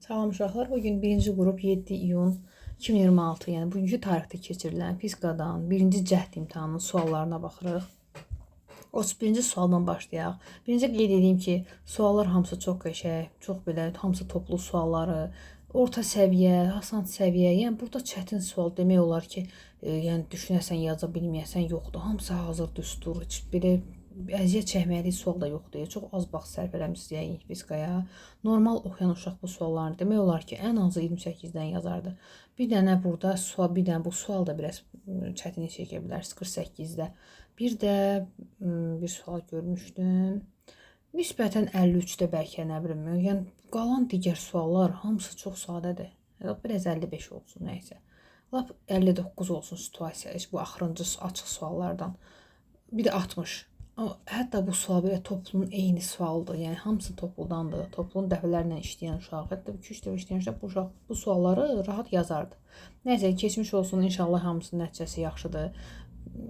Salam uşaqlar, bugün 1-ci qrup 7 iyun 2026, yəni bugünkü tarixdə keçirilən fizikadan 1-ci cəhd imtahanının suallarına baxırıq. 31-ci sualdan başlayaq. Birinci qeyd edeyim ki, suallar hamısı çox qəşəng, çox belə hamısı toplu sualları, orta səviyyə, asan səviyyə. Yəni burada çətin sual demək olar ki, yəni düşünəsən, yaza bilməyəsən yoxdur. Hamısı hazır düstur, heç belə əziyyət çəkməli sual da yoxdur. Çox az vaxt sərf eləmisiniz yəni fizikaya. Normal oxuyan uşaq bu suallarını demək olar ki, ən azı 28-dən yazardı. Bir dənə burada sual, bir dənə bu sual da biraz çətinlik çəkə bilər 48-də. Bir də bir sual görmüşdüm. Nisbətən 53-də bəlkə nə bilim. Yəni qalan digər suallar hamısı çox sadədir. Biraz 55 olsun nəysə. Lap 59 olsun situasiya. Bu axırıncı açıq suallardan. Bir də 60. Hətta bu sual belə toplunun eyni sualdır. Yəni hamısı topludandır. Toplunun dəfələrlə işləyən uşaq, hətta 2-3 dəfə işləyən uşaq bu sualları rahat yazardı. Nəysə, keçmiş olsun. İnşallah hamısının nəticəsi yaxşıdır.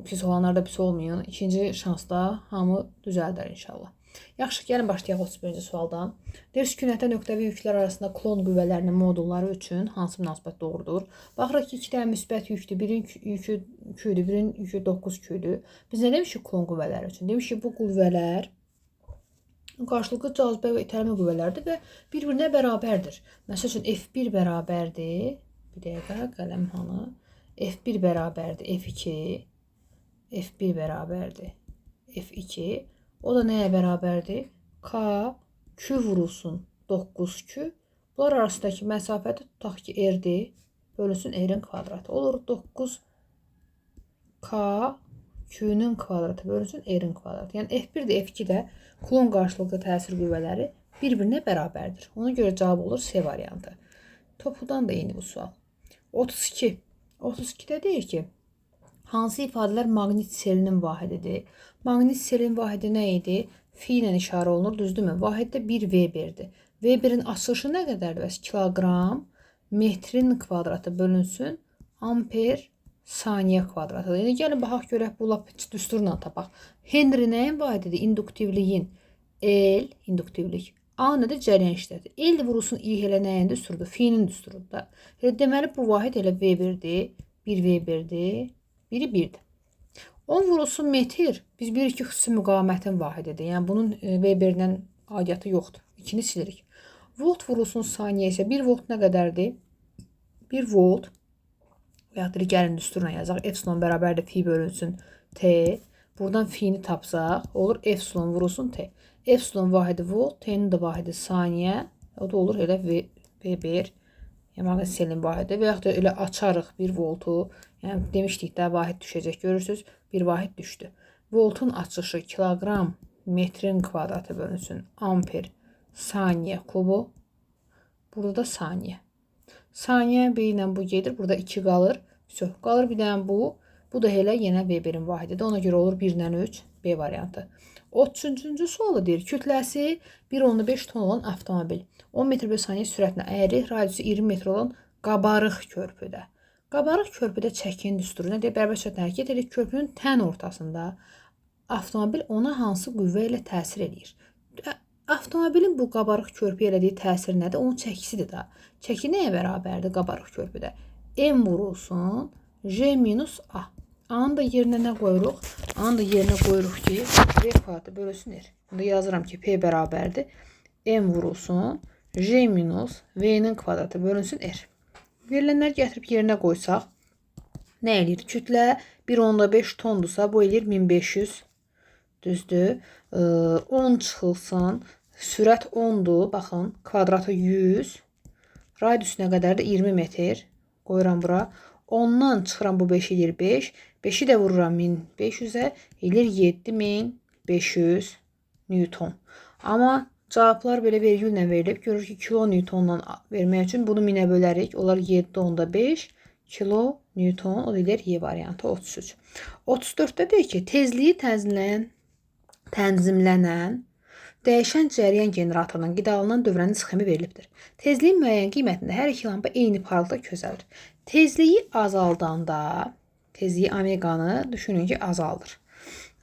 Pis olanlar da pis olmayın. İkinci şansda hamı düzəldər inşallah. Yaxşı, gəlin başlayaq 31-ci sualdan. Deyir, sükunətə nöqtəvi yüklər arasında klon qüvvələrinin modulları üçün hansı münasibət doğrudur? Baxırıq ki, 2 dənə müsbət yükdür. Birin yükü küydür, birin yükü 9 küydür. Biz nə demişik klon qüvvələri üçün? Demişik bu qüvvələr qarşılıqlı cazibə və itəlmə qüvvələridir və bir-birinə bərabərdir. Məsəl üçün F1 bərabərdir. Bir dəqiqə, qələm hanı? F1 bərabərdir F2. F1 bərabərdir F2. O da nəyə bərabərdir? K, Q vurulsun 9Q. Bunlar arasındakı məsafədə tutaq ki, R-dir. Bölünsün R-in kvadratı. Olur 9K, Q-nun kvadratı bölünsün R-in kvadratı. Yəni F1 də F2 də klon qarşılıqlı təsir qüvvələri bir-birinə bərabərdir. Ona görə cavab olur C variantı. Topludan da eyni bu sual. 32. 32-də deyir ki, hansı ifadələr maqnit selinin vahididir? Maqnit selin vahidi nə idi? Fi ilə işarə olunur, düzdürmü? Vahiddə 1 Weberdir. Weberin açılışı nə qədərdir? Bəs kiloqram metrin kvadratı bölünsün amper saniyə kvadratıdır. Yəni gəlin baxaq görək bu lap düsturla tapaq. Henry nəyin vahididir? İnduktivliyin. L induktivlik. A nədir? Cəryan işlədir. L vurulsun I elə nəyin düsturudur? Fi'nin düsturudur da. Deməli bu vahid elə Weberdir. 1 Weberdir. Biri 1'dir. 10 vurulsun metr, biz 1-2 xüsusi müqavimətin vahididir. Yəni bunun Weberdən aidiyyatı yoxdur. 2-ni silirik. Volt vurulsun saniyə isə 1 volt nə qədərdir? 1 volt və ya gəlin düsturla yazaq. Epsilon bərabərdir Fi bölünsün T. Buradan Fi'ni tapsaq, olur Epsilon vurulsun T. Epsilon vahidi volt, T'nin də vahidi saniyə. O da olur elə Weber. Yəni selin vahidi və yaxud da elə açarıq 1 voltu. Yəni demişdik də vahid düşəcək. Görürsünüz, bir vahid düşdü. Voltun açışı kiloqram metrin kvadratı bölünsün amper saniyə kubu. Burada da saniyə. Saniyə bir ilə bu gedir. Burada 2 qalır. Qalır bir dənə bu. Bu da elə yenə Weberin vahididir. Ona görə olur 1 ilə 3 B variantı. 33-cü sualı deyir. Kütləsi 1,5 ton olan avtomobil 10 metr bölü saniyə sürətlə əyri, radiusu 20 metr olan qabarıq körpüdə. Qabarıq körpüdə çəkin düsturu nədir? Bərabər sürətlə hərəkət edir. Körpünün tən ortasında avtomobil ona hansı qüvvə ilə təsir edir? Avtomobilin bu qabarıq körpüyə elədiyi təsir nədir? Onun çəkisidir da. Çəki nəyə bərabərdir qabarıq körpüdə? M vurulsun J minus A. A-nın da yerinə nə qoyuruq? A-nın da yerinə qoyuruq ki, V kvadratı bölünsün R. Bunda yazıram ki, P bərabərdir. M vurulsun J minus V-nin kvadratı bölünsün R. Verilənləri gətirib yerinə qoysaq, nə eləyir? Kütlə 1,5 tondursa, bu eləyir 1500. Düzdür. 10 çıxılsın. Sürət 10'dur. Baxın, kvadratı 100. Radius nə qədərdir? 20 metr. Qoyuram bura. 10'dan çıxıram bu 5 eləyir 5. 5'i də vururam 1500'ə. Eləyir 7500 Newton. Amma cavablar belə vergül ilə verilib. Görür ki, kilo Newtonla vermək üçün bunu minə bölərik. Onlar 7,5 kilo Newton. O deyir Y variantı 33. 34'də deyir ki, tezliyi tənzimlənən dəyişən cəryan generatorunun qidalınan dövrənin sxemi verilibdir. Tezliyin müəyyən qiymətində hər iki lampa eyni parlaqda közəlir. Tezliyi azaldanda, tezliyi omeqanı düşünün ki, azaldır.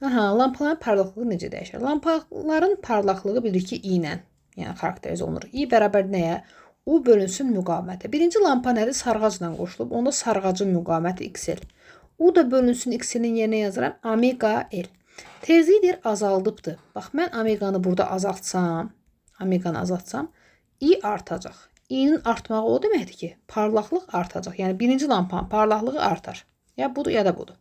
Lampaların parlaqlığı necə dəyişir? Lampaların parlaqlığı bilir ki, I ilə yəni xarakterizə olunur. I bərabər nəyə? U bölünsün müqavimətə. Birinci lampa nədir? Sarğacla qoşulub. Onda sarğacın müqaviməti XL. U da bölünsün XL-in yerinə yazıram. Omega L. Tezliyi deyir azaldıbdır. Bax, mən omeganı burada azaltsam, I artacaq. I-nin artmağı o deməkdir ki, parlaqlıq artacaq. Yəni, birinci lampanın parlaqlığı artar. Ya budur, ya da budur.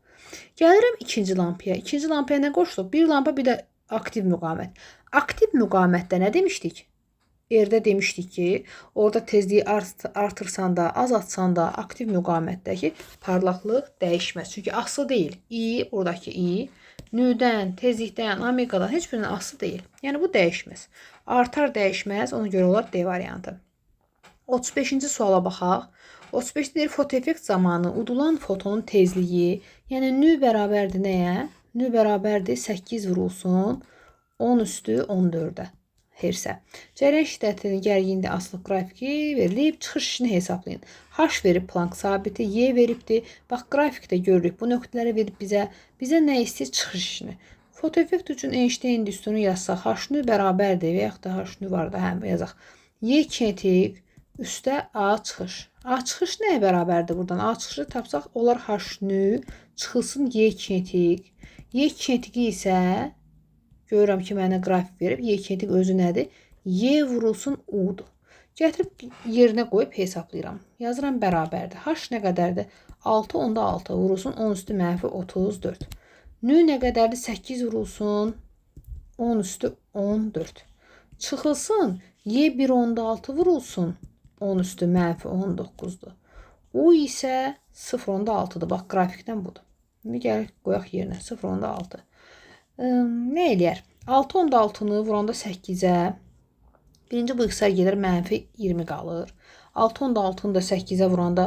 Gəlirəm ikinci lampaya. İkinci lampaya nə qoşulub? Bir lampa, bir də aktiv müqavimət. Aktiv müqavimətdə nə demişdik? Erdə demişdik ki, orada tezliyi artırsan da, azaltsan da aktiv müqavimətdəki parlaqlıq dəyişməz. Çünki aslı deyil. I, oradakı I, nüdən, tezlikdən, omegadan heç birindən aslı deyil. Yəni, bu dəyişməz. Artar, dəyişməz. Ona görə olar D variantı. 35-ci suala baxaq. 35 deyir, fotoeffekt zamanı udulan fotonun tezliyi, yəni nü bərabərdir nəyə? Nü bərabərdir 8 vurulsun 10 üstü 14-ə. Hersə. Cərəyan şiddətinin gərginliyi asılı qrafiki verilib, çıxış işini hesablayın. H verib Planck sabiti, Y veribdir. Bax, qrafikdə görürük. Bu nöqtələri verib bizə. Bizə nə istəyir? Çıxış işini. Fotoeffekt üçün Einstein düsturunu yazsaq, H-nü bərabərdir və yaxud da H-nü var da, həm yazaq. Y kinetik üstə A çıxış. A çıxış nəyə bərabərdir buradan? A çıxışı tapsaq, olar H-nü çıxılsın Y kinetik. Y kinetiki isə görürəm ki, mənə qrafik verib. Y kinetik özü nədir? Y vurulsun U-dur. Gətirib yerinə qoyub hesablayıram. Yazıram bərabərdir. H nə qədərdir? 6 onda 6 vurulsun 10 üstü mənfi 34. Nü nə qədərdir? 8 vurulsun 10 üstü 14. Çıxılsın Y 1 onda 6 vurulsun 10 üstü mənfi 19'dur. U isə 0 onda 6'dır. Bax, qrafikdən budur. İndi gəlir qoyaq yerinə. 0 onda 6. Nə eləyər? 6 onda 6-nı vuranda 8-ə. Birinci bu xəsar gedir, mənfi 20 qalır. 6 onda 6-nı da 8-ə vuranda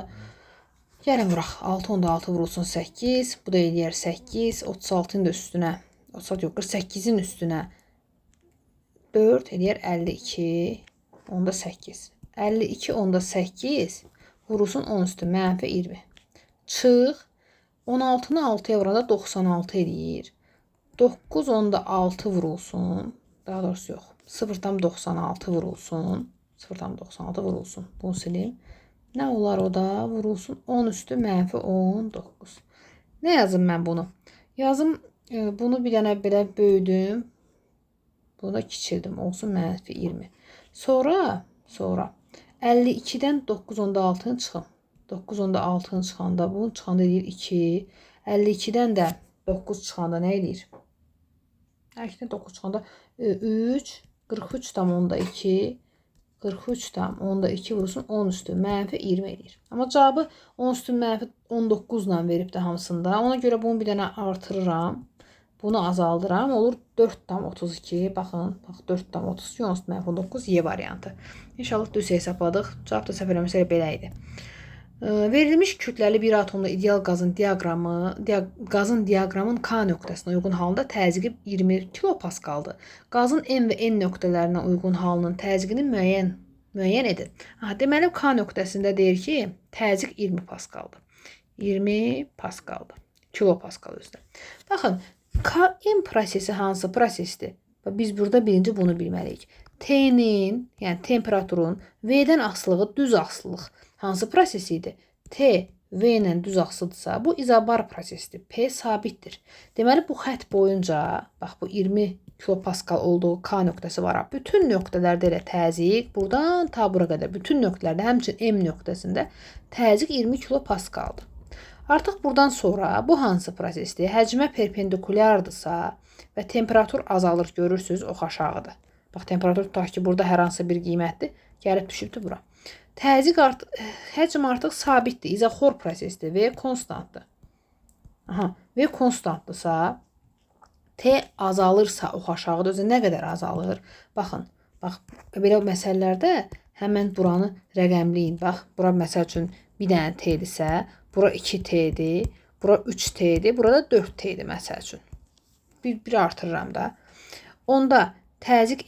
gəlin vuraq. 6 onda 6 vurulsun 8. Bu da eləyər 8. 36-nın da üstünə. 36 yox, 48-in üstünə 4 eləyər 52. Onda 8. 52 onda 8 vurulsun 10 üstü mənfi 20. Çıx. 16-nı 6-ya vuranda 96 eləyir. 9 onda 6 vurulsun. Daha doğrusu yox. 0,96 vurulsun. 0,96 vurulsun. Bunu silim. Nə olar o da? Vurulsun 10 üstü mənfi 19. Nə yazım mən bunu? Yazım bunu bir dənə belə böyüdüm. Bunu da kiçildim. Olsun mənfi 20. Sonra 52-dən 9 onda 6-nı çıxım. 9 onda 6-nı çıxanda bu çıxanda deyir 2. 52-dən də 9 çıxanda nə edir? 52-dən 9 çıxanda 3. 43 tam onda 2. 43 tam onda 2 vurulsun 10 üstü mənfi 20 edir. Amma cavabı 10 üstü mənfi 19 ilə verib də hamısında. Ona görə bunu bir dənə artırıram. Bunu azaldıram. Olur 4 tam 32. Baxın. Bax 4 tam 32. 10 üstü mənfi 19 Y variantı. İnşallah düz hesabladıq. Cavab da səhv eləməsək belə idi. Verilmiş kütləli bir atomda ideal qazın diaqramın K nöqtəsinə uyğun halında təzyiqi 20 kilopaskaldır. Qazın M və N nöqtələrinə uyğun halının təzyiqini müəyyən edin. Deməli, K nöqtəsində deyir ki, təzyiq 20 paskaldır. 20 paskaldır. Kilopaskal özdə. Baxın, Km prosesi hansı prosesdir? Biz burada birinci bunu bilməliyik. T'nin, yəni temperaturun V-dən asılılığı düz asılılıq hansı proses idi? T V ilə düz asılıdırsa, bu izobar prosesdir. P sabitdir. Deməli, bu xətt boyunca, bax bu 20 kilopaskal olduğu K nöqtəsi var. Bütün nöqtələrdə elə təzyiq, buradan ta bura qədər, bütün nöqtələrdə, həmçinin M nöqtəsində təzyiq 20 kilopaskaldır. Artıq buradan sonra bu hansı prosesdir? Həcmə perpendikulyardırsa və temperatur azalır, görürsünüz, ox aşağıdır. Bax, temperatur tutaq ki, burada hər hansı bir qiymətdir, gəlib düşübdür bura. Həcm artıq sabitdir, izoxor prosesdir və konstantdır. Və konstantdırsa, T azalırsa, ox aşağıda özü nə qədər azalır? Baxın, bax, belə məsələlərdə həmən buranı rəqəmləyin. Bax, bura məsəl üçün bir dənə T-dirsə, bura 2T-dir, bura 3T-dir, burada 4T-dir məsəl üçün. Bir artırıram da. Onda təzyiq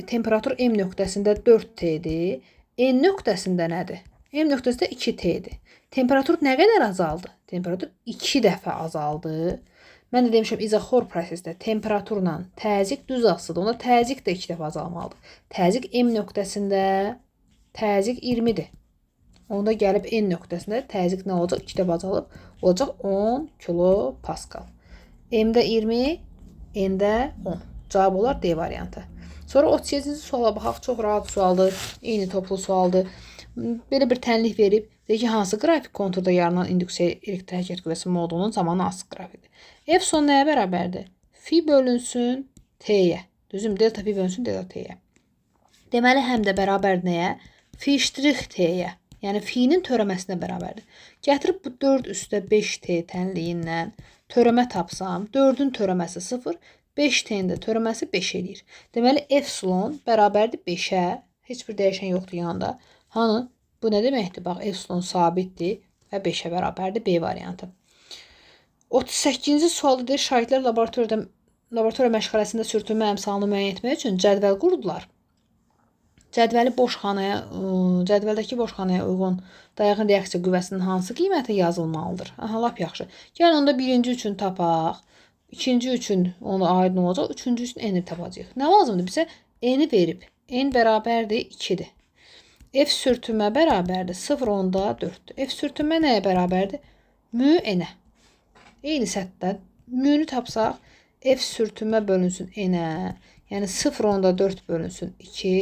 temperatur M nöqtəsində 4T-dir. N nöqtəsində nədir? M nöqtəsində 2T-dir. Temperatur nə qədər azaldı? Temperatur 2 dəfə azaldı. Mən də demişəm, izoxor prosesdə temperaturla təzyiq düz asılıdır. Onda təzyiq də 2 dəfə azalmalıdır. Təzyiq M nöqtəsində təzyiq 20-dir. Onda gəlib N nöqtəsində təzyiq nə olacaq? 2 dəfə azalıb olacaq 10 kilopascal. M-də 20, N-də 10. Cavab olar D variantı. Sonra 37-ci suala baxaq. Çox rahat sualdır. Eyni toplu sualdır. Belə bir tənlik verib. Deyir ki, hansı qrafik konturda yaranan induksiya elektrik hərəkət qüvvəsi modulunun zamanı asılı qrafikdir. F son nəyə bərabərdir? Fi bölünsün T-yə. Düzüm, delta fi bölünsün delta T-yə. Deməli, həm də bərabər nəyə? Fi ştrix T-yə. Yəni, fi'nin törəməsinə bərabərdir. Gətirib bu 4 üstə 5T tənliyindən törəmə tapsam, 4-ün törəməsi 0, 5T-nin də törəməsi 5 edir. Deməli, epsilon bərabərdir 5-ə. Heç bir dəyişən yoxdur yanında. Hanı? Bu nə deməkdir? Bax, epsilon sabitdir və 5-ə bərabərdir. B variantı. 38-ci sualda deyir, şagirdlər laboratoriya məşğələsində sürtünmə əmsalını müəyyən etmək üçün cədvəl qurdular. Cədvəldəki boş xanaya uyğun dayağın reaksiya qüvvəsinin hansı qiyməti yazılmalıdır? Aha, lap yaxşı. Gəl onda birinci üçün tapaq. İkinci üçün ona aid nə olacaq? Üçüncü üçün N-i tapacaq. Nə lazımdır? Bizə N-i verib. N bərabərdir 2-dir. F sürtünmə bərabərdir 0,4-dür. F sürtünmə nəyə bərabərdir? Mü N-ə. Eyni səthdə mü-nü tapsaq, F sürtünmə bölünsün N-ə. Yəni 0,4 bölünsün 2.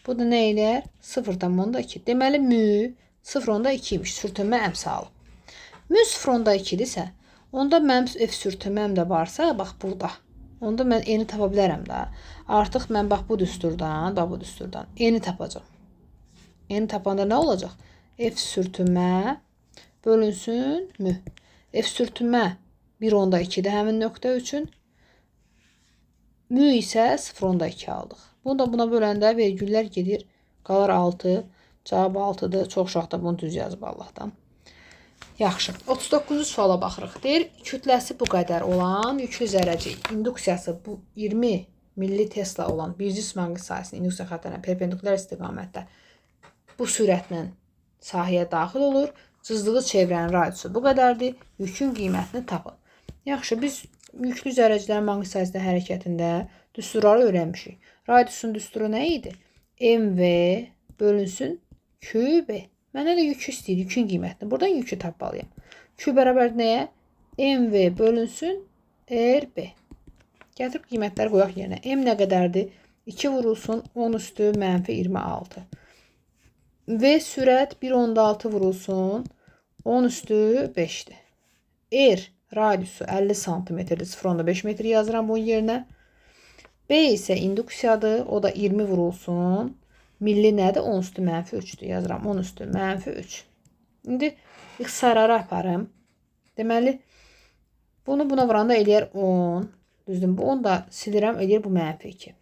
Bu da nə eləyər? 0,2. Deməli, mü 0,2 imiş. Sürtünmə əmsalı. Mü 0,2-dirsə, onda mənim F sürtünməm də varsa, bax burada. Onda mən N-i tapa bilərəm də. Artıq mən bax bu düsturdan, N-i tapacağım. N-i tapanda nə olacaq? F sürtünmə bölünsün mü. F sürtünmə 1,2-dir həmin nöqtə üçün. Mü isə 0,2 aldıq. Bunu da buna böləndə vergüllər gedir. Qalır 6. Cavab 6-dır. Çox uşaqda bunu düz yazıb Allahdan. Yaxşı. 39-cu suala baxırıq. Deyir, kütləsi bu qədər olan yüklü zərrəcik induksiyası bu 20 milli Tesla olan bir cisim maqnit sahəsinin induksiya xəttinə perpendikulyar istiqamətdə bu sürətlə sahəyə daxil olur. Cızdığı çevrənin radiusu bu qədərdir. Yükün qiymətini tapın. Yaxşı, biz yüklü zərrəciklərin maqnit sahəsində hərəkətində düsturları öyrənmişik. Radiusun düsturu nə idi? MV bölünsün QB. Mənə də yükü istəyir, yükün qiymətini. Buradan yükü tapmalıyam. Q bərabər nəyə? MV bölünsün RB. Gətirib qiymətləri qoyaq yerinə. M nə qədərdir? 2 vurulsun 10 üstü mənfi 26. V sürət 1,6 vurulsun 10 üstü 5'dir. R radiusu 50 cm-dir. 0,5 metr yazıram bunun yerinə. B isə induksiyadır. O da 20 vurulsun. Milli nədir? 10 üstü mənfi 3'dür. Yazıram 10 üstü mənfi 3. İndi ixtisarları aparım. Deməli, bunu buna vuranda eləyər 10. Düzdür, bu 10 da silirəm, eləyir bu mənfi 2.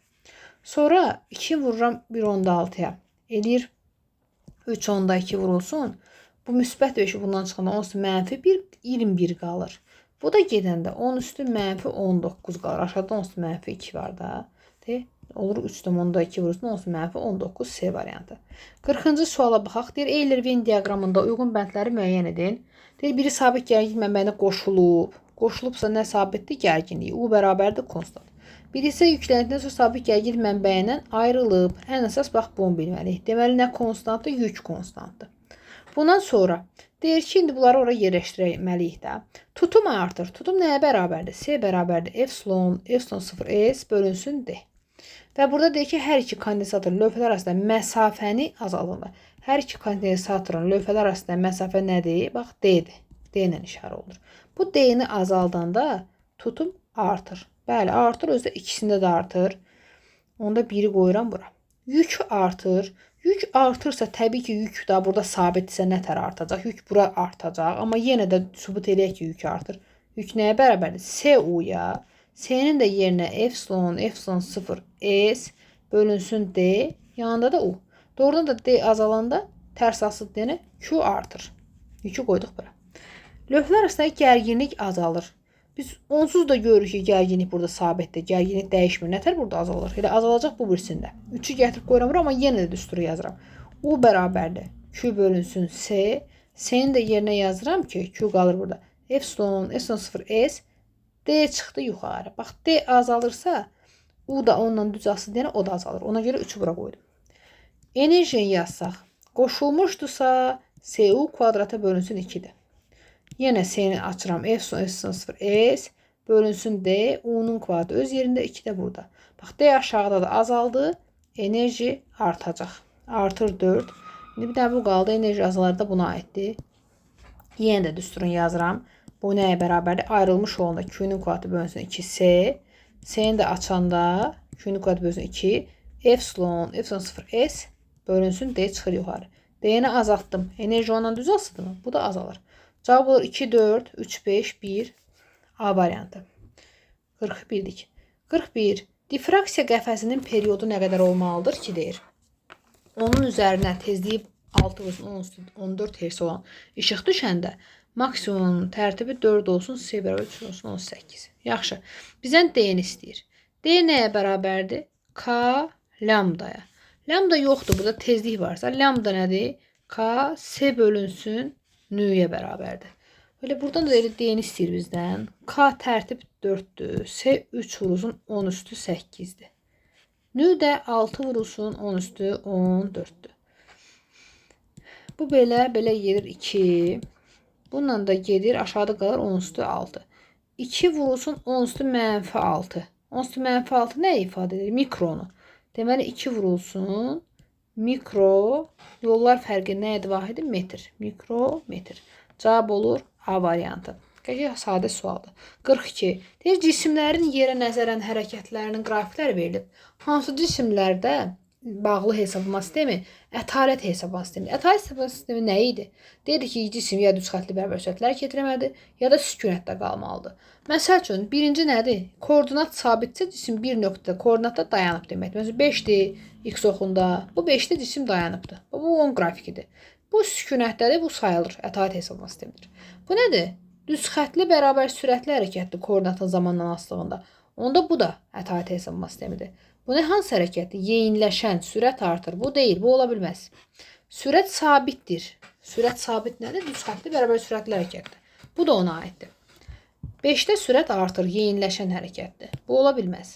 Sonra 2 vururam 1,6'ya. Eləyir 3,2 vurulsun. Bu müsbət 5 bundan çıxanda 10 üstü mənfi 1, 21 qalır. Bu da gedəndə 10 üstü mənfi 19 qalır. Aşağıda 10 üstü mənfi 2 var da. Olur 3,2 vurulsun 10 üstü mənfi 19 C variantı. 40-cı suala baxaq. Deyir, Euler-Venn diaqramında uyğun bəndləri müəyyən edin. Deyir, biri sabit gərginlik mənbəyinə qoşulub. Qoşulubsa nə sabitdir? Gərginliyi. U bərabərdir konstant. Biri isə yükləndiyindən sonra sabit gərginlik mənbəyindən ayrılıb. Ən əsas bax bunu bilməliyik. Deməli, nə konstantdır? Yük konstantdır. Bundan sonra deyir ki, indi bunları oraya yerləşdirməliyik də. Tutum artır. Tutum nəyə bərabərdir? C bərabərdir epsilon 0S bölünsün D. Və burada deyir ki, hər iki kondensatorun lövhələr arasında məsafəni azaldılır. Hər iki kondensatorun lövhələr arasında məsafə nədir? Bax, D-dir. D ilə işarə olunur. Bu D-ni azaldanda tutum artır. Bəli, artır. Özdə ikisində də artır. Onda biri qoyuram bura. Yük artır. Yük artırsa təbii ki, yük da burada sabitsə nətər artacaq? Yük bura artacaq. Amma yenə də sübut eləyək ki, yük artır. Yük nəyə bərabərdir? C-U-ya. C-nin də yerinə epsilon 0 S bölünsün D. Yanında da U. Doğrudan da D azalanda tərs asılı deyənə Q artır. Yükü qoyduq bura. Lövhələr arasında gərginlik azalır. Biz onsuz da görürük ki, gərginlik burada sabitdir. Gərginlik dəyişmir. Nətər burada azalır? Elə azalacaq bu birisində. 3'ü gətirib qoyuram, amma yenə də düsturu yazıram. U bərabərdir. Q bölünsün C. C-ni də yerinə yazıram ki, Q qalır burada. Epsilon 0 S. D çıxdı yuxarı. Bax, D azalırsa, U da onunla düz asılı deyənə o da azalır. Ona görə 3'ü bura qoydum. Enerjini yazsaq. qoşulmuşdursa SU kvadrata bölünsün 2-dir. Yenə S-ni açıram. F son S bölünsün D. U-nun kvadratı öz yerində 2 də burada. Bax D aşağıda da azaldı. Enerji artacaq. Artır 4. İndi bir də bu qaldı. Enerji azalar da buna aiddir. Yenə də düsturun yazıram. Bu nəyə bərabərdir? Ayrılmış olanda Q-nun kvadratı bölünsün 2S. S-ni də açanda Q-nun kvadratı bölünsün 2. Epsilon S bölünsün D çıxır yuxarı. D-ni azaltdım. Enerji ondan düz asıdır mı? Bu da azalır. Cavab olur 2, 4, 3, 5, 1. A variantı. 41'dik. 41. Difraksiya qəfəsinin periodu nə qədər olmalıdır ki, deyir. Onun üzərinə tezliyi 6-14 Hz olan işıq düşəndə maksimum tərtibi 4 olsun, C bərabər 3 olsun, 18. Yaxşı. Bizdən D-ni istəyir. D nəyə bərabərdir? K lambdaya. Lambda yoxdur, burada tezlik varsa. Lambda nədir? K, S bölünsün nüyə bərabərdir. Böyle buradan da D-ni istəyir bizdən. K tərtib 4'dür. S 3 vurulsun 10 üstü 8'dir. Nü də 6 vurulsun 10 üstü 14'dür. Bu belə gedir 2. Bununla da gedir aşağıda qalır 10 üstü 6. 2 vurulsun 10 üstü mənfi 6. 10 üstü mənfi 6 nə ifadə edir? Mikronu. Deməli 2 vurulsun mikro, yollar fərqi nə idi vahidi? Metr. Mikrometr. Cavab olur A variantı. Qəşəng sadə sualdır. 42. Deyir, cisimlərin yerə nəzərən hərəkətlərinin qrafikləri verilib. Hansı cisimlərdə bağlı hesablama sistemi ətalət hesablama sistemi. Ətalət hesablama sistemi nə idi? Dedi ki, cisim ya düz xətli bərabər sürətlər keçirməlidir, ya da sükunətdə qalmalıdır. Məsəl üçün, birinci nədir? Koordinat sabitsə cisim bir nöqtədə koordinatda dayanıb deməkdir. Məsələn, 5-dir x oxunda. Bu 5-də cisim dayanıbdır. Bu 10 qrafikidir. Bu sükunətdədir, bu sayılır. Ətalət hesablama sistemidir. Bu nədir? Düz xətli bərabər sürətli hərəkətli koordinatın zamandan asılığında. Onda bu da ətalət hesablama sistemidir. Bu nə hansı hərəkətdir? Yeyinləşən sürət artır. Bu deyil, bu ola bilməz. Sürət sabitdir. Sürət sabit nədir? Düz xətli bərabər sürətli hərəkətdir. Bu da ona aiddir. 5-də sürət artır, yeyinləşən hərəkətdir. Bu ola bilməz.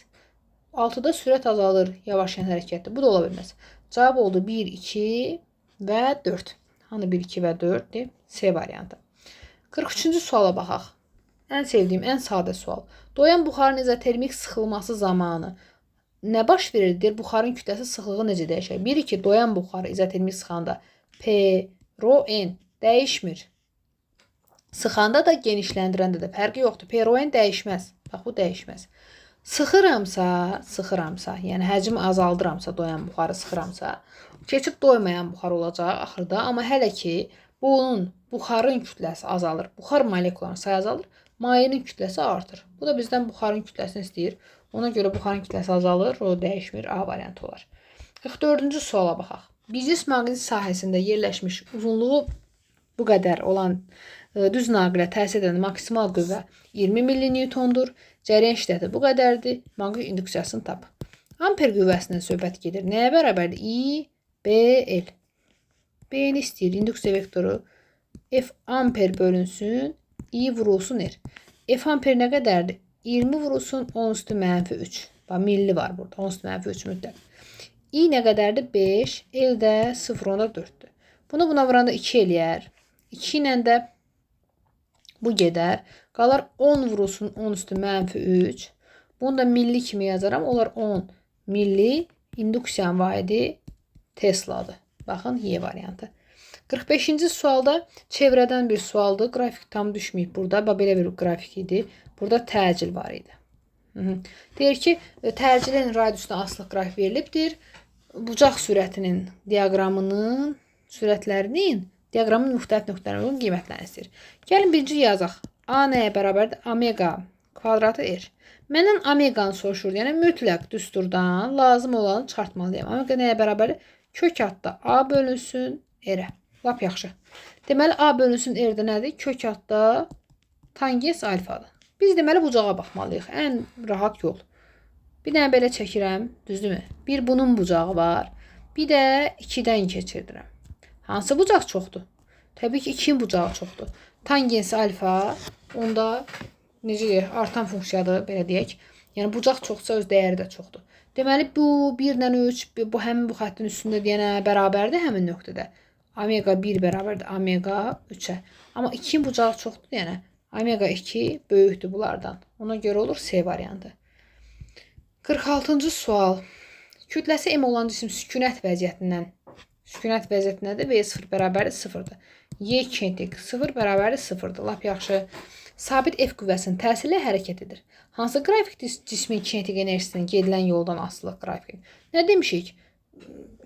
6-da sürət azalır, yavaşlayan hərəkətdir. Bu da ola bilməz. Cavab oldu 1, 2 və 4. Hani 1, 2 və 4-dir? C variantı. 43-cü suala baxaq. Ən sevdiyim, ən sadə sual. Doyan buxarın izotermik sıxılması zamanı nə baş verir? Buxarın kütləsi sıxlığı necə dəyişir? 1-2 doyan buxarı izotermik sıxanda P, rho, N dəyişmir. Sıxanda da, genişləndirəndə də fərqi yoxdur. P, rho, N dəyişməz. Bax, bu dəyişməz. Sıxıramsa, yəni həcm azaldıramsa, doyan buxarı sıxıramsa, keçib doymayan buxar olacaq axırda. Amma hələ ki, bunun buxarın kütləsi azalır. Buxar molekularının sayı azalır. Mayenin kütləsi artır. Bu da bizdən buxarın kütləsini istəyir. Ona görə buxarın kütləsi azalır, o dəyişmir, A variantı olar. 44-cü suala baxaq. Bir cism maqnit sahəsində yerləşmiş uzunluğu bu qədər olan düz naqilə təsir edən maksimal qüvvə 20 mN-dur. Cərəyan şiddəti bu qədərdir. Maqnit induksiyasını tap. Amper qüvvəsindən söhbət gedir. Nəyə bərabərdir? I, B, L. B-ni istəyir. İnduksiya vektoru F amper bölünsün. I vurulsun R. F amper nə qədərdir? 20 vurulsun 10 üstü mənfi 3. Bax, milli var burada. 10 üstü mənfi 3 müddət. I nə qədərdir? 5. L də 0,4'dür. Bunu buna vuranda 2 eləyər. 2 ilə də bu gedər. Qalar 10 vurulsun 10 üstü mənfi 3. Bunu da milli kimi yazaram. Onlar 10 milli. İnduksiyanın vahidi Tesla'dır. Baxın, Y variantı. 45-ci sualda çevrədən bir sualdır. Qrafik tam düşməyib burada. Belə bir qrafik idi. Burada təcil var idi. Deyir ki, təcilin radiusuna asılıq qrafik verilibdir. Bucaq sürətinin diaqramının müxtəlif nöqtələrə uyğun qiymətlərini istəyir. Gəlin birinci yazaq. A nəyə bərabərdir? Omega kvadratı R. Məndən omeganı soruşur. Yəni mütləq düsturdan lazım olanı çıxartmalıyam. Omega nəyə bərabərdir? Kök altda A bölünsün R-ə. Lap yaxşı. Deməli, A bölünsün R-də nədir? Kök altda tangens alfadır. Biz deməli bucağa baxmalıyıq. Ən rahat yol. Bir dənə belə çəkirəm. Düzdürmü? Bir bunun bucağı var. Bir də 2-dən keçirdirəm. Hansı bucaq çoxdur? Təbii ki, 2-nin bucağı çoxdur. Tangens alfa onda necə deyək, artan funksiyadır, belə deyək. Yəni bucaq çoxsa öz dəyəri də çoxdur. Deməli, bu 1 ilə 3, bu həmin bu xəttin üstündə deyənə bərabərdir həmin nöqtədə. omega 1 bərabərdir omega 3-ə. Amma 2-nin bucağı çoxdur, yəni omega 2 böyükdür bunlardan. Ona görə olur C variantı. 46-cı sual. Kütləsi M olan cisim sükunət vəziyyətindədir və V0 bərabərdir 0-dır. Y kinetik 0 bərabərdir 0-dır. Lap yaxşı. Sabit F qüvvəsinin təsirlə hərəkət edir. Hansı qrafik cismin kinetik enerjisinin gedilən yoldan asılı qrafik? Nə demişik?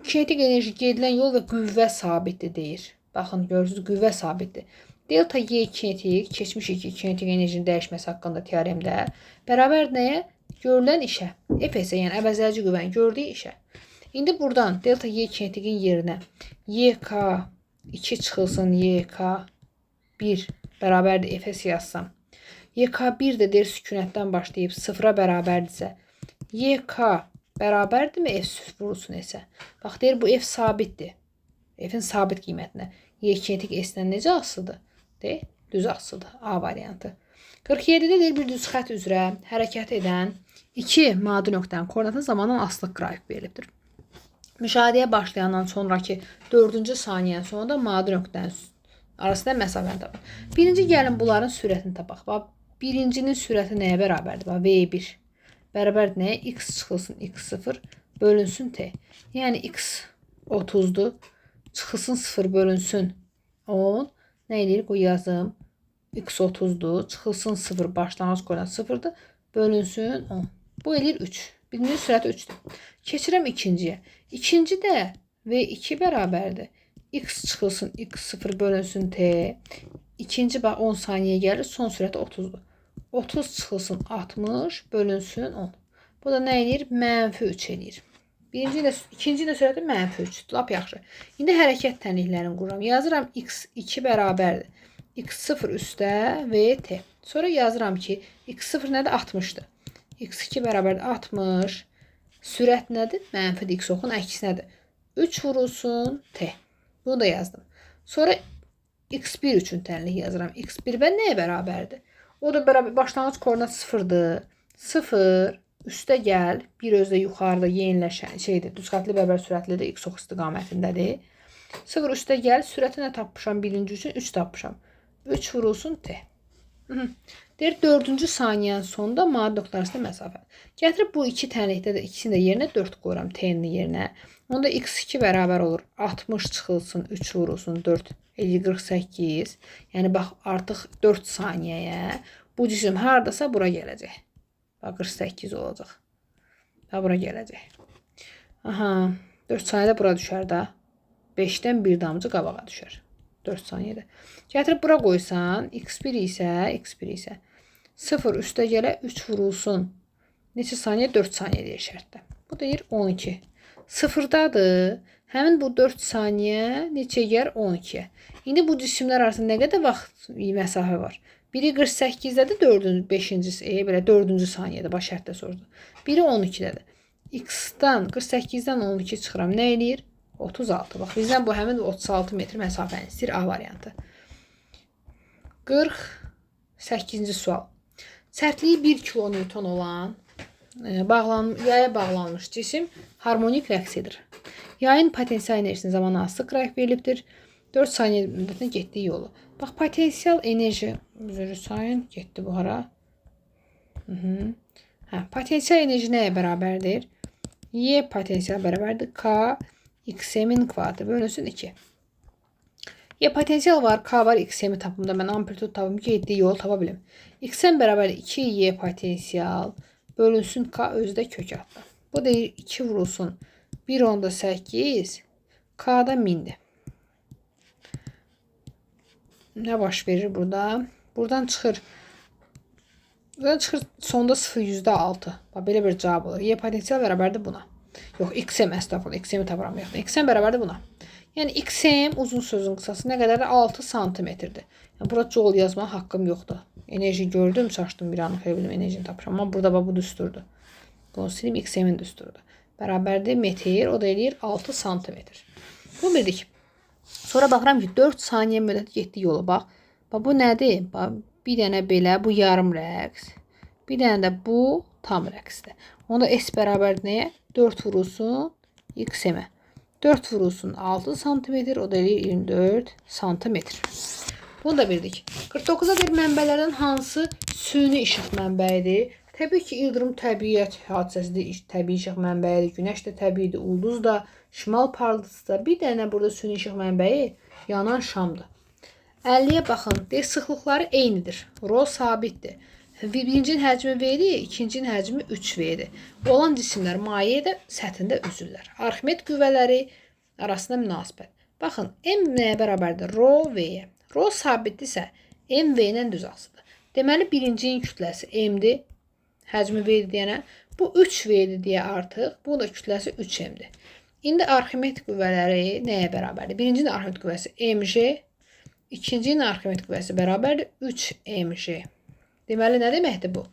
Kinetik enerji gedilən yol və qüvvə sabitdir deyir. Baxın, görürsünüz, qüvvə sabitdir. Delta Y kinetik, keçmişik ki, kinetik enerjinin dəyişməsi haqqında teoremdə bərabər nəyə? Görülən işə. F isə, yəni əvəzləyici qüvvənin gördüyü işə. İndi buradan delta Y kinetikin yerinə YK2 çıxılsın YK1 bərabərdir F-s yazsam. YK1 də deyir sükunətdən başlayıb 0-a bərabərdirsə, YK bərabərdirmi F vurulsun isə? Bax, deyir bu F sabitdir. F-in sabit qiymətinə. Y kinetik S-dən necə asılıdır? Deyir, düz asılıdır. A variantı. 47-də deyir bir düz xət üzrə hərəkət edən 2 maddi nöqtənin koordinatı zamanın asılıq qrafik verilibdir. Müşahidəyə başlayandan sonraki 4-cü saniyənin sonunda maddi nöqtənin arasında məsafəni tapın. Birinci gəlin bunların sürətini tapaq. Bax, birincinin sürəti nəyə bərabərdir? Bax, V1 bərabərdir nəyə? X çıxılsın X0 bölünsün T. Yəni X 30-dur. Çıxılsın 0 bölünsün 10. Nə edir? Qoy yazım. X 30'dur. Çıxılsın 0. Başlanğıc koordinat 0'dır. Bölünsün 10. Bu edir 3. Birinci sürəti 3'dür. Keçirəm ikinciyə. İkinci də V2 bərabərdir. X çıxılsın X0 bölünsün T. İkinci bax 10 saniyə gəlir. Son sürəti 30'dur. 30 çıxılsın 60 bölünsün 10. Bu da nə edir? -3 edir. İkinci də sürəti -3'dür. Lap yaxşı. İndi hərəkət tənliklərini qururam. Yazıram X2 bərabərdir. X0 üstə VT. Sonra yazıram ki, X0 nədir? 60'dır. X2 bərabərdir 60. Sürət nədir? Mənfidir. X oxun əksi nədir? 3 vurulsun T. Bunu da yazdım. Sonra X1 üçün tənlik yazıram. X1 bə nəyə bərabərdir? O da bərabər başlanğıc koordinat 0'dır. 0 üstə gəl. Bir özdə yuxarıda yeniləşən şeydir. Düzxətli bərabər sürətlidir. X ox istiqamətindədir. 0 üstə gəl. Sürəti nə tapmışam? Birinci üçün 3 tapmışam. 3 vurulsun T. Deyir 4-cü saniyənin sonunda maddi nöqtə arasında məsafə. Gətirib bu iki tənlikdə də ikisini də yerinə 4 qoyuram T-nin yerinə. Onda X2 bərabər olur. 60 çıxılsın 3 vurulsun 4 48. Yəni bax artıq 4 saniyəyə bu cisim hardasa bura gələcək. Bax 48 olacaq. Ha bura gələcək. Aha 4 saniyədə bura düşər də. 5-dən bir damcı qabağa düşər. 4 saniyədə. Gətirib bura qoysan, x1 isə 0 üstə gələ 3 vurulsun. Neçə saniyə? 4 saniyə deyir şərtdə. Bu deyir 12. 0-dadır. Həmin bu 4 saniyə neçə gəlir? 12-yə. İndi bu cisimlər arasında nə qədər vaxt məsafə var? Biri 48-dədir, 4-cü saniyədə baş şərtdə sordu. Biri 12-dədir. X-dan 48-dən 12 çıxıram. Nə eləyir? 36. Bax, bizdən bu həmin 36 metr məsafəni istəyir. A variantı. 48-ci sual. Sərtliyi 1 kilonewton olan yaya bağlanmış cisim harmonik rəqs edir. Yayın potensial enerjisinin zamanı asılı qrafik verilibdir. 4 saniyə müddətində getdiyi yolu. Bax, potensial enerji sayın getdi bu hara. Potensial enerji nəyə bərabərdir? Y potensial bərabərdir. K xm-in kvadratı bölünsün 2. Y potensial var, K var, xm-i tapımda mən amplitud tapım ki, getdiyi yolu tapa bilim. Xm bərabərdir 2Y potensial bölünsün K özdə kök atdı. Bu deyir 2 vurulsun 1.8 K-da 1000'dir. Nə baş verir burada? Buradan çıxır sonda 0,6. Belə bir cavab olur. Y potensial bərabərdir buna. Yox, xm əstəğfurullah, xm-i tapıram yoxdur. Xm bərabərdir buna. Yəni xm uzun sözün qısası nə qədərdir? 6 santimetrdir. Yəni burada joule yazmağa haqqım yoxdur. Enerji gördüm, çaşdım bir anlıq bildim enerjini tapmışam. Amma burada bu düsturdur. Bunu silim xm-in düsturudur. Bərabərdir metr, o da eləyir 6 santimetr. Bu bildik. Sonra baxıram ki 4 saniyə müddəti getdi yolu. Bax, bu nədir? Bax, bir dənə belə, bu yarım rəqs. Bir dənə də bu tam rəqsdir. Onda S bərabər nəyə? 4 vurulsun xm-ə. 4 vurulsun 6 santimetr, o da eləyir 24 santimetr. Bunu da bildik. 49-a bir mənbələrdən hansı süni işıq mənbəyidir? Təbii ki, ildırım təbiət hadisəsidir, təbii işıq mənbəyidir. Günəş də təbiidir, ulduz da, şimal parıltısı da. Bir dənə burada süni işıq mənbəyi yanan şamdır. 50-yə baxın. Sıxlıqları eynidir. Rho sabitdir. Birincinin həcmi V-dir, ikincinin həcmi 3V-dir. Olan cisimlər mayedə, səthində üzürlər. Arximed qüvvələri arasında münasibət. Baxın, M nəyə bərabərdir? Rho V-yə. Rho sabitdirsə, M V-lə düz asıdır. Deməli, birincinin kütləsi M-dir. Həcmi V-dir deyənə. Bu 3V-dir deyə artıq. Bu da kütləsi 3M-dir. İndi Arximed qüvvələri nəyə bərabərdir? Birincinin Arximed qüvvəsi mg, ikincinin Arximed qüvvəsi bərabərdir 3mg. Deməli, nə deməkdir bu?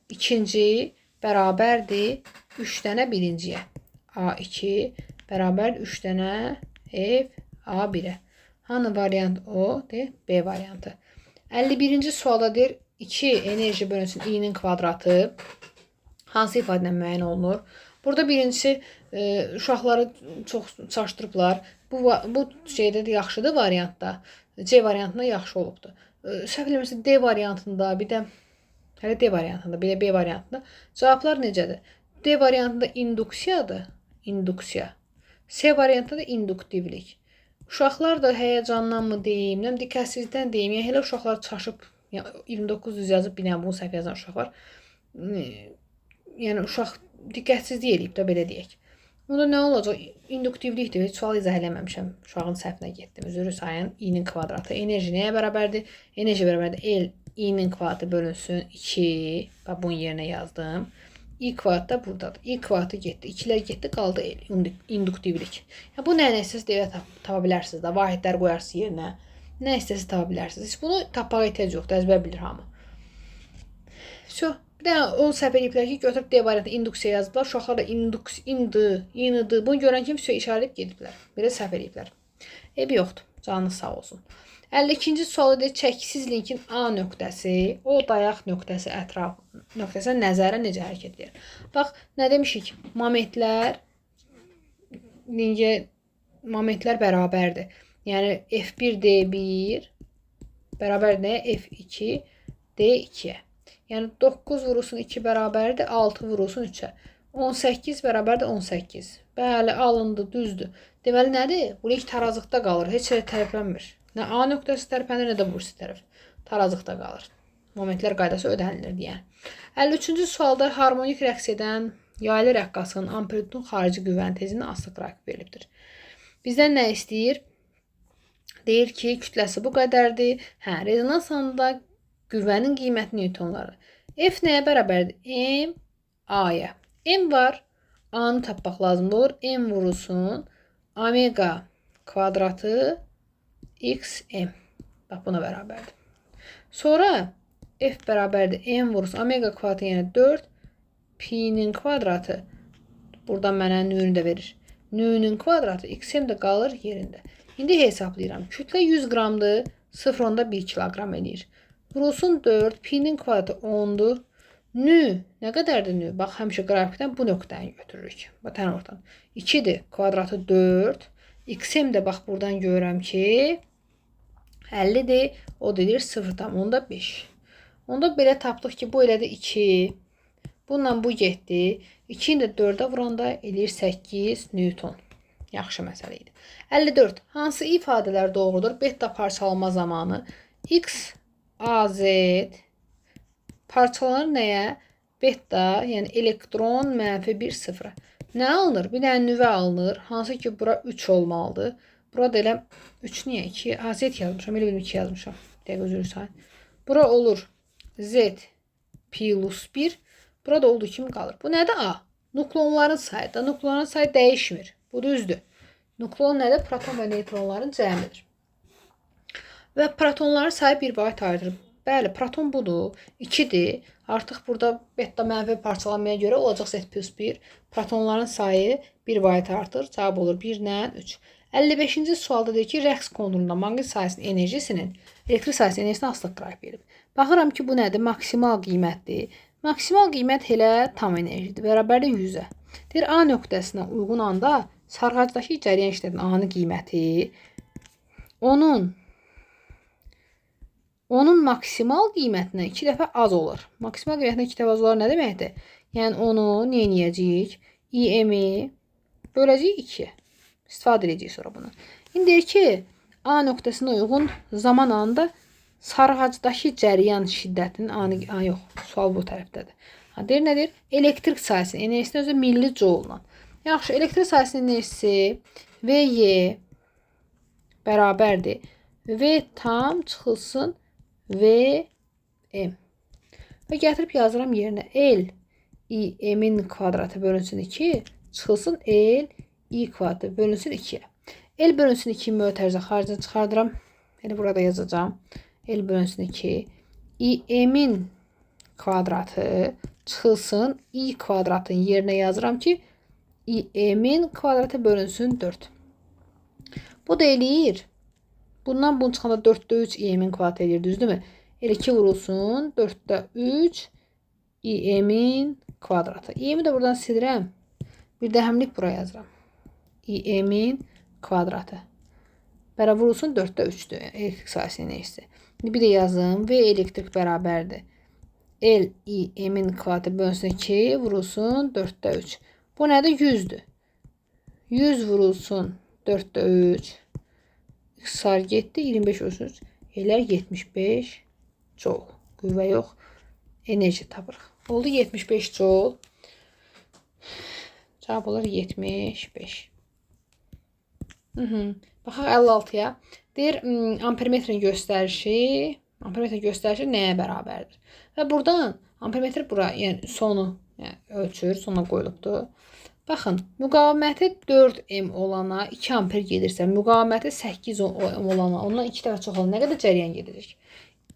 İkinci bərabərdir 3 dənə birinciyə. A2 bərabərdir 3 dənə F A1-ə. Hanı variant o? B variantı. 51-ci sualda deyir 2 enerji bölünsün i-nin kvadratı hansı ifadə ilə müəyyən olunur? Burada birincisi uşaqları çox çaşdırıblar. Bu şeydə də yaxşıdır variantda. C variantında yaxşı olubdur. Səhv eləmirəmsə D variantında, bir də hələ D variantında, bir də B variantında cavablar necədir? D variantında induksiyadır, induksiya. C variantında da induktivlik. Uşaqlar da həyəcandan mı deyim, diqqətsizlikdən deyim, yəni elə uşaqlar çaşıb, yəni 29 düz yazıb, bir dənə bunu səhv yazan uşaqlar, yəni uşaq diqqətsizlik eləyib də, belə deyək. Onda nə olacaq? İnduktivlikdir, heç sual izah eləməmişəm, uşağın səhvinə getdim. Üzrü sayın i-nin kvadratı. Enerji nəyə bərabərdir? Enerji bərabərdir L i-nin kvadratı bölünsün 2, bax bunun yerinə yazdım. I kvadrat da buradadır. I kvadratı getdi. 2-lər getdi, qaldı L. İnduktivlik. Ya, bu nə istəsiz deyə tapa bilərsiniz də. Vahidlər qoyarsınız yerinə. Nə istəsiz tapa bilərsiniz. Heç bunu tapmağa ehtiyac yoxdur. Əzbər bilir hamı. Bir də o səhv eləyiblər ki, götürüb D variantı induksiya yazdılar. Uşaqlar da indi. Bunu görən kim işarələyib gediblər. Belə səhv eləyiblər. Ebi yoxdur. Canınız sağ olsun. 52-ci sualı deyir, çəkisiz linkin A nöqtəsi, o dayaq nöqtəsi ətraf nöqtəsinə nəzərə necə hərəkət edir? Bax, nə demişik? Momentlər bərabərdir. Yəni, F1 D1 bərabər nə? F2 D2-yə. Yəni, 9 vurulsun 2 bərabərdir, 6 vurulsun 3-ə. 18 bərabərdir 18. Bəli, alındı, düzdür. Deməli, nədir? Bu link tarazlıqda qalır, heç elə tərəflənmir. Nə A nöqtəsi tərəflənir, nə də bursi tərəf. Tarazlıqda qalır. Momentlər qaydası ödənilir deyən. 53-cü sualda harmonik rəqs edən yaylı rəqqasının amplitudun xarici qüvvənin tezliyinin asılı qrafik verilibdir. Bizdən nə istəyir? Deyir ki, kütləsi bu qədərdir. Rezonans anında qüvvənin qiyməti newtonları. F nəyə bərabərdir? M A-ya. M var. A-nı tapmaq lazımdır olur. M vurulsun. Omega kvadratı XM. Bax, buna bərabərdir. Sonra F bərabərdir M vurulsun. Omega kvadratı yəni 4. Pi-nin kvadratı. Buradan mənə nü-nü də verir. Nü-nün kvadratı XM də qalır yerində. İndi hesablayıram. Kütlə 100 qramdır. 0,1 kiloqram eləyir. Vurulsun 4. Pi-nin kvadratı 10'dur. Nü nə qədərdir nü? Bax, həmişə qrafikdən bu nöqtəni götürürük. Bax, tən ortadan. 2'dir. Kvadratı 4. XM də bax, buradan görürəm ki 50'dir. O dedir 0,5. Onda belə tapdıq ki, bu elədi 2. Bununla bu getdi. 2'ni də 4'ə vuranda eləyir 8 Newton. Yaxşı məsələ idi. 54. Hansı ifadələr doğrudur? Beta parçalanma zamanı X, A, Z parçalanır nəyə? Beta, yəni elektron -1, 0. Nə alınır? Bir dənə nüvə alınır. Hansı ki, bura 3 olmalıdır. Burada elə 3 niyə? 2, A, Z yazmışam. Elə bilim 2 yazmışam. Dəqiq özür sayın. Bura olur Z plus 1. Burada olduğu kimi qalır. Bu nədir? A. Nukleonların sayı da. Nukleonların sayı dəyişmir. Bu düzdür. Nukleon nədir? Proton və neytronların cəmidir. Və protonların sayı 1 bayt ayrılır. Bəli, proton budur. 2'dir. Artıq burada beta mənfi parçalanmaya görə olacaq Z plus 1. Protonların sayı 1 bayt artır. Cavab olur 1 ilə 3. 55-ci sualda deyir ki, rəqs konturunda maqnit sayəsinin enerjisinin elektrik sayəsinin enerjisini asılıq qrafik verib. Baxıram ki, bu nədir? Maksimal qiymətdir. Maksimal qiymət elə tam enerjidir. Bərabərdir 100-ə. Deyir, A nöqtəsinə uyğun anda sarğacdakı cəryan şiddətinin ani qiyməti onun maksimal qiymətindən 2 dəfə az olur. Maksimal qiymətindən 2 dəfə az olur nə deməkdir? Yəni onu nə edəcəyik? IM-i böləcəyik 2-yə. İstifadə edəcəyik sonra bunu. İndi deyir ki, A nöqtəsinə uyğun zaman anında sarğacdakı cəryan şiddətinin ani... yox, sual bu tərəfdədir. Deyir nədir? Elektrik sahəsinin enerjisinin özü milli joulla. Yaxşı, elektrik sahəsinin enerjisi VY bərabərdir. V tam çıxılsın VM. Və gətirib yazıram yerinə. L IM-in kvadratı bölünsün 2, çıxılsın L I kvadratı bölünsün 2-yə. L bölünsün 2 mötərizə xaricə çıxardıram. Yəni burada yazacağım. L bölünsün 2. IM-in kvadratı çıxılsın I kvadratın yerinə yazıram ki, IM-in kvadratı bölünsün 4. Bu da eləyir. Bundan bunu çıxanda 4'də 3 IM-in kvadratı eləyir, düzdürmü? L2 vurulsun 4'də 3 IM-in kvadratı. IM-i də buradan silirəm. Bir də həmlik buraya yazıram. IM-in kvadratı. Bərabər vurulsun 4'də 3'dür. Elektrik sahəsinin enerjisi. Bir də yazım. V elektrik bərabərdir. L IM-in kvadratı bölünsün 2 vurulsun 4'də 3. Bu nədir? 100'dür. 100 vurulsun 4'də 3. İxtisar getdi. 25 vurulsun 3. Elər 75 joule. Qüvvə yox. Enerji tapırıq. Oldu 75 joule. Cavab olur 75. Baxaq 56-ya. Deyir, ampermetrin göstərişi nəyə bərabərdir? Və buradan ampermetr bura, yəni sonu ölçür, sona qoyulubdur. Baxın, müqaviməti 4M olana 2 amper gedirsə, müqaviməti 8M olana ondan 2 dəfə çox olan nə qədər cəryan gedəcək?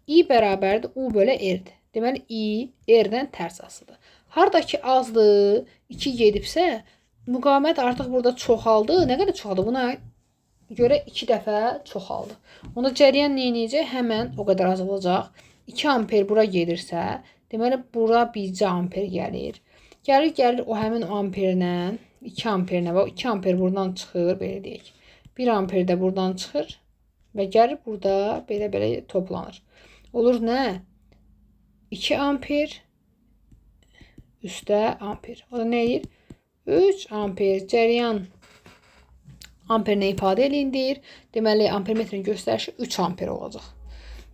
I bərabərdir U bölə R'dir. Deməli, I R'dən tərs asılıdır. Hardakı azdır, 2 gedibsə, müqavimət artıq burada çoxaldı. Nə qədər çoxaldı? Buna görə 2 dəfə çoxaldı. Onda cəryan nə edəcək? Həmən o qədər az olacaq. 2 amper bura gedirsə, deməli, bura bircə amper gəlir. Gəlir o həmin o amperlə, 2 amperlə və 2 amper buradan çıxır, belə deyək. 1 amper də buradan çıxır və gəlir burada belə toplanır. Olur nə? 2 amper üstə amper. O da nə edir? 3 amper cəryan amperlə ifadə edildir. Deməli, ampermetrin göstərişi 3 amper olacaq.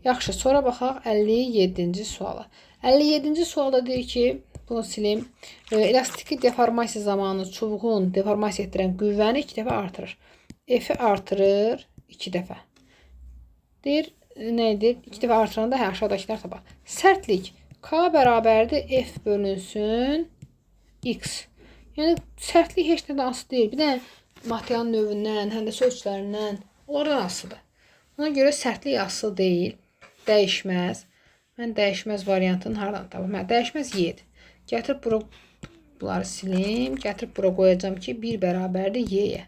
Yaxşı, sonra baxaq 57-ci suala. 57-ci sualda deyir ki, bunu silim. Elastiki deformasiya zamanı çubuğun deformasiya etdirən qüvvəni 2 dəfə artırır. F-i artırır 2 dəfə. Deyir, nə edir? 2 dəfə artıranda aşağıdakılar tapaq. Sərtlik K bərabərdir F bölünsün X. Yəni, sərtlik heç nədən asılı deyil. Bir də materialın növündən, həm də ölçülərindən, onlardan asılıdır. Ona görə sərtlik asılı deyil, dəyişməz. Mən dəyişməz variantını haradan tapım? Dəyişməz Y-dir. Gətirib bunları silim, gətirib bura qoyacağım ki, 1 bərabərdir Y-yə.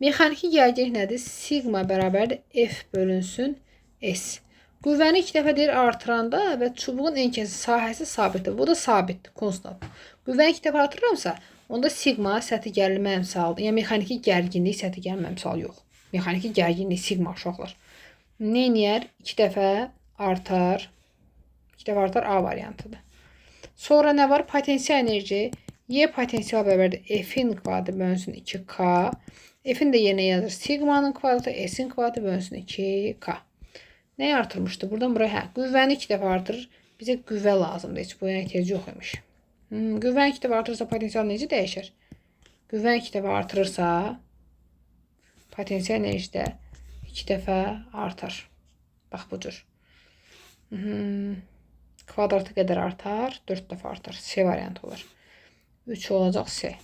Mexaniki gərginlik nədir? Sigma bərabərdir F bölünsün S. Qüvvəni 2 dəfə deyir artıranda və çubuğun ən kəsi sahəsi sabitdir. Bu da sabitdir, konstant. Qüvvəni 2 dəfə artırıramsa, onda sigma səthi gərilmə əmsalıdır. Yəni, mexaniki gərginlik səthi gərilmə əmsalı yox. Mexaniki gərginlik sigma uşaqlar. Neyniyər? 2 dəfə artar. 2 dəfə artar A variantıdır. Sonra nə var? Potensial enerji. Y potensial bərabərdir F-in kvadratı bölünsün 2K. F-in də yerinə yazır. Sigmanın kvadratı S-in kvadratı bölünsün 2K. Nəyi artırmışdı? Buradan buraya qüvvəni 2 dəfə artırır. Bizə qüvvə lazımdır. Heç bu ehtiyac yox imiş. Qüvvəni 2 dəfə artırırsa potensial necə dəyişir? Qüvvəni 2 dəfə artırırsa potensial enerji də 2 dəfə artar. Bax bu cür. Kvadratı qədər artar, 4 dəfə artar. C variantı olur. 3 olacaq C.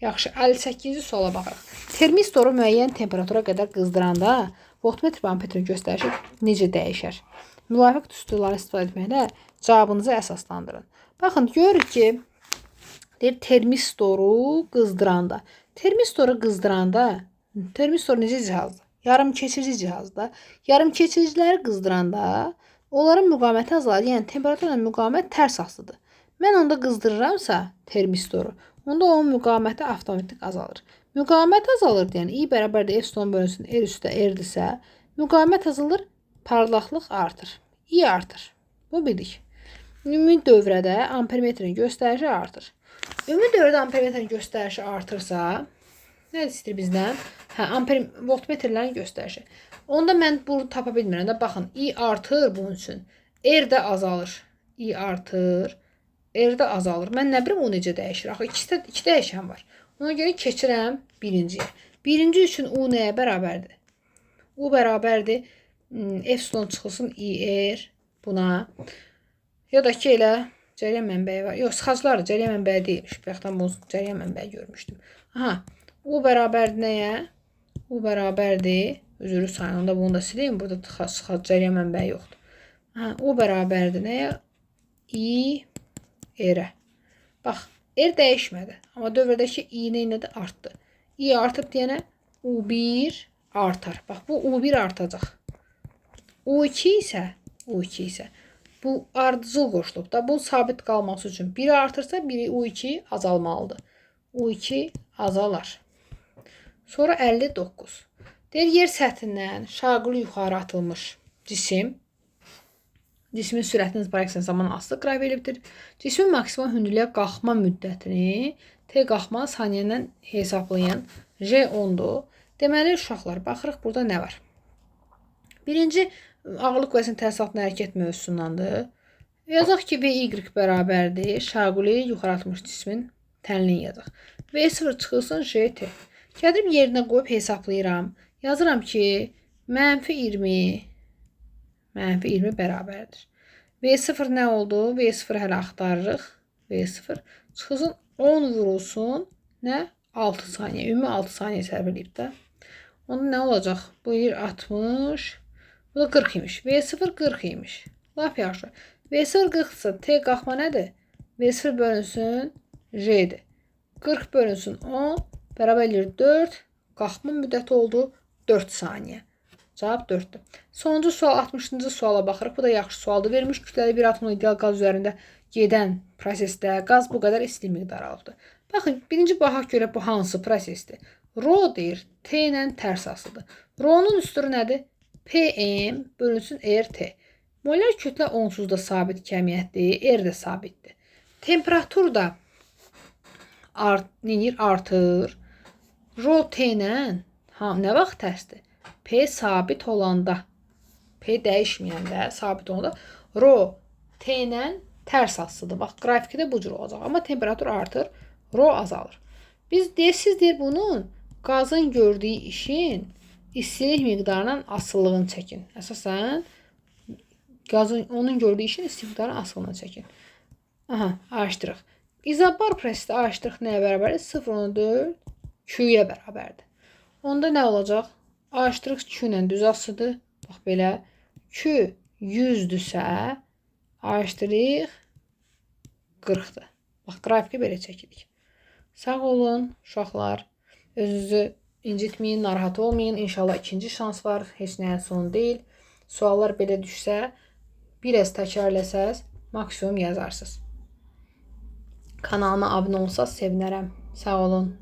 Yaxşı, 58-ci suala baxırıq. Termistoru müəyyən temperatura qədər qızdıranda voltmetr və ampermetrin göstərişi necə dəyişər? Müvafiq düsturları istifadə etməklə cavabınızı əsaslandırın. Baxın, görürük ki, termistoru qızdıranda. Termistoru necə cihazdır? Yarımkeçirici cihazda. Yarımkeçiriciləri qızdıranda onların müqaviməti azalır. Yəni, temperaturla müqavimət tərs asılıdır. Mən onda qızdırıramsa termistoru, onda onun müqaviməti avtomatik azalır. Müqavimət azalır deyən i bərabərdir epsilon bölünsün r üstə r-dirsə, müqavimət azalır, parlaqlıq artır. I artır. Bu bildik. Ümumi dövrədə ampermetrin göstərişi artır. Ümumi dövrədə ampermetrin göstərişi artırsa, nə istəyir bizdən? Voltmetrlərin göstərişi. Onda mən bunu tapa bilmirəm də. Baxın, i artır bunun üçün. R də azalır. I artır. R də azalır. Mən nə bilim o necə dəyişir? Axı iki dəyişən var. Ona görə keçirəm birinciyə. Birinci üçün u nəyə bərabərdir? U bərabərdir. Epsilon çıxılsın ir buna. Ya da ki elə cəryan mənbəyi var. Yox, sıxaclar cəryan mənbəyi deyilmiş. Bayaqdan bunu cəryan mənbəyi görmüşdüm. Aha. U bərabərdir nəyə? U bərabərdir. Üzürü sayında bunu da sileyim. Burada sıxac cəryan mənbəyi yoxdur. Aha. U bərabərdir nəyə? I R-ə. Bax. R dəyişmədi. Amma dövrədəki i nədir? Artdı. I artıb deyənə U1 artar. Bax, bu U1 artacaq. U2 isə bu ardıcıl qoşulub da. Bu sabit qalması üçün biri artırsa, biri U2 azalmalıdır. U2 azalar. Sonra 59. Deyir, yer səthindən şaquli yuxarı atılmış cisim. Cismin sürətinin paralel zaman asılı qraf edilibdir. Cismin maksimum hündürlüyə qalxma müddətini T qalxma saniyədən hesablayan J 10-dur. Deməli, uşaqlar, baxırıq burada nə var? Birinci, ağırlıq vəzn təsiratının hərəkət mövzusundandır. Yazaq ki, VY bərabərdir. Şaquli yuxarı atılmış cismin tənliyi yazaq. V0 çıxılsın JT. Gədirib yerinə qoyub hesablayıram. Yazıram ki, -20 bərabərdir. V0 nə oldu? V0 hələ axtarırıq. V0 çıxılsın 10 vurulsun. Nə? 6 saniyə. Ümumi 6 saniyə sərf edib də. Onda nə olacaq? Bu yer 60. Bu da 40 imiş. V0 40 imiş. Lap yaxşı. V0 40-sı T qalxma nədir? V0 bölünsün J'dir. 40 bölünsün 10 bərabər edir 4. Qalxma müddəti oldu 4 saniyə. Cavab 4-dür. Sonuncu sual 60-cı suala baxırıq. Bu da yaxşı sualdır. Verilmiş kütləli bir atomun ideal qaz üzərində gedən prosesdə qaz bu qədər isti miqdar alıbdır. Baxın, birinci baxaq görək bu hansı prosesdir? Rho deyir, T ilə tərs asıdır. Rho-nun üstürü nədir? PM bölünsün RT. Molar kütlə onsuzda sabit kəmiyyətdir, R də sabitdir. Temperatur da artır. Rho T ilə nə vaxt tərsdir? P sabit olanda, P dəyişməyəndə, sabit olanda Rho T ilə tərs asılıdır. Bax, qrafikdə bu cür olacaq. Amma temperatur artır, Rho azalır. Siz deyir bunun qazın gördüyü işin istilik miqdarının asıllığını çəkin. Əsasən, onun gördüyü işin istilik miqdarının asıllığını çəkin. Aha, araşdırıq. İzobar prosesdə araşdırıq nəyə bərabərdir? 0,4 Q-yə bərabərdir. Onda nə olacaq? Araşdırıq Q ilə düz asıdır. Bax, belə. Q 100-dürsə, araşdırıq 40-dır. Bax, qrafiki belə çəkirik. Sağ olun, uşaqlar. Özünüzü incitməyin, narahat olmayın. İnşallah ikinci şans var. Heç nəyin sonu deyil. Suallar belə düşsə, biraz təkrar eləsəz, maksimum yazarsınız. Kanalıma abunə olsaz sevinərəm. Sağ olun.